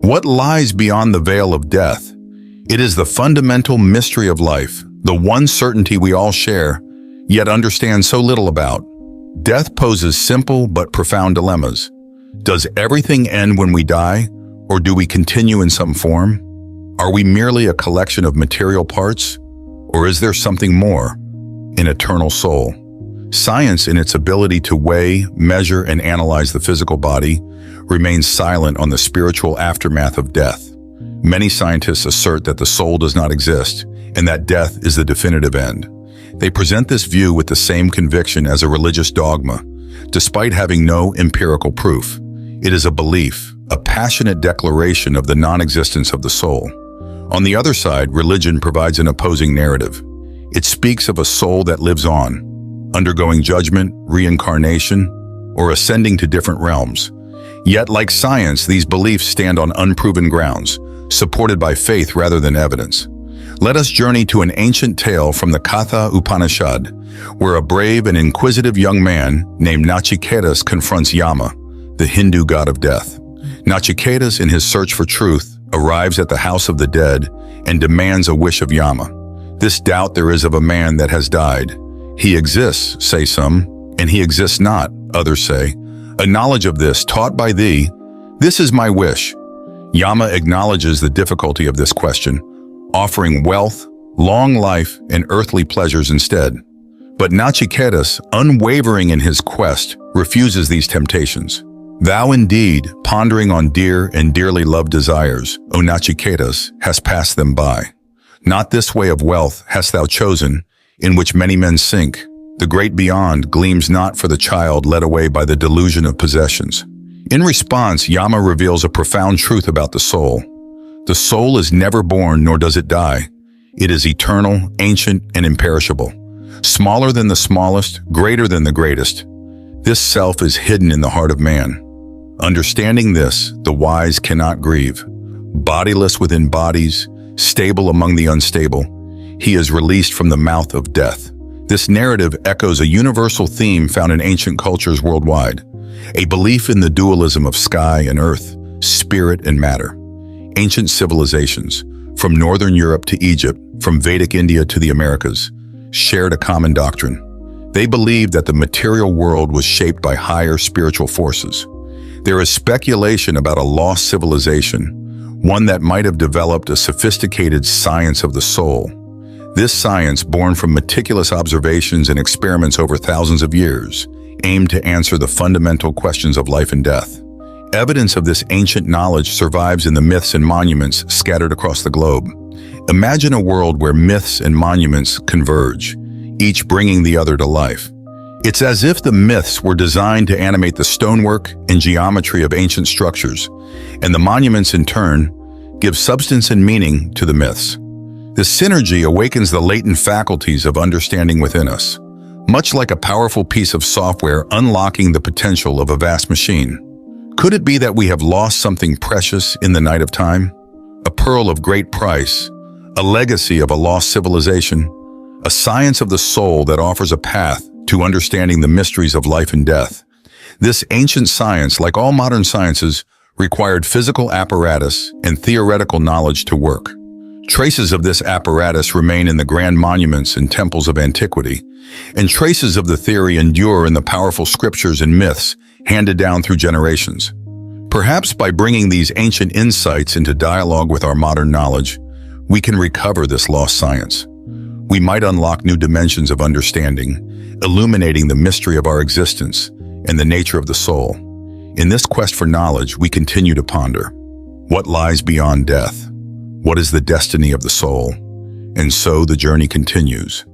What lies beyond the veil of death? It is the fundamental mystery of life, the one certainty we all share, yet understand so little about. Death poses simple but profound dilemmas. Does everything end when we die, or do we continue in some form? Are we merely a collection of material parts, or is there something more, an eternal soul? Science, in its ability to weigh, measure, and analyze the physical body, remains silent on the spiritual aftermath of death. Many scientists assert that the soul does not exist, and that death is the definitive end. They present this view with the same conviction as a religious dogma, despite having no empirical proof. It is a belief, a passionate declaration of the non-existence of the soul. On the other side, religion provides an opposing narrative. It speaks of a soul that lives on, undergoing judgment, reincarnation, or ascending to different realms. Yet, like science, these beliefs stand on unproven grounds, supported by faith rather than evidence. Let us journey to an ancient tale from the Katha Upanishad, where a brave and inquisitive young man named Nachiketas confronts Yama, the Hindu god of death. Nachiketas, in his search for truth, arrives at the house of the dead and demands a wish of Yama. This doubt there is of a man that has died. He exists, say some, and he exists not, others say. A knowledge of this taught by thee, this is my wish. Yama acknowledges the difficulty of this question, offering wealth, long life, and earthly pleasures instead. But Nachiketas, unwavering in his quest, refuses these temptations. Thou indeed, pondering on dear and dearly loved desires, O Nachiketas, hast passed them by. Not this way of wealth hast thou chosen, in which many men sink. The great beyond gleams not for the child led away by the delusion of possessions. In response, Yama reveals a profound truth about the soul. The soul is never born, nor does it die. It is eternal, ancient, and imperishable. Smaller than the smallest, greater than the greatest. This self is hidden in the heart of man. Understanding this, the wise cannot grieve. Bodiless within bodies, stable among the unstable, he is released from the mouth of death. This narrative echoes a universal theme found in ancient cultures worldwide, a belief in the dualism of sky and earth, spirit and matter. Ancient civilizations, from northern Europe to Egypt, from Vedic India to the Americas, shared a common doctrine. They believed that the material world was shaped by higher spiritual forces. There is speculation about a lost civilization, one that might have developed a sophisticated science of the soul. This science, born from meticulous observations and experiments over thousands of years, aimed to answer the fundamental questions of life and death. Evidence of this ancient knowledge survives in the myths and monuments scattered across the globe. Imagine a world where myths and monuments converge, each bringing the other to life. It's as if the myths were designed to animate the stonework and geometry of ancient structures, and the monuments in turn give substance and meaning to the myths. This synergy awakens the latent faculties of understanding within us, much like a powerful piece of software unlocking the potential of a vast machine. Could it be that we have lost something precious in the night of time? A pearl of great price, a legacy of a lost civilization, a science of the soul that offers a path to understanding the mysteries of life and death. This ancient science, like all modern sciences, required physical apparatus and theoretical knowledge to work. Traces of this apparatus remain in the grand monuments and temples of antiquity, and traces of the theory endure in the powerful scriptures and myths handed down through generations. Perhaps by bringing these ancient insights into dialogue with our modern knowledge, we can recover this lost science. We might unlock new dimensions of understanding, illuminating the mystery of our existence and the nature of the soul. In this quest for knowledge, we continue to ponder. What lies beyond death? What is the destiny of the soul? And so the journey continues.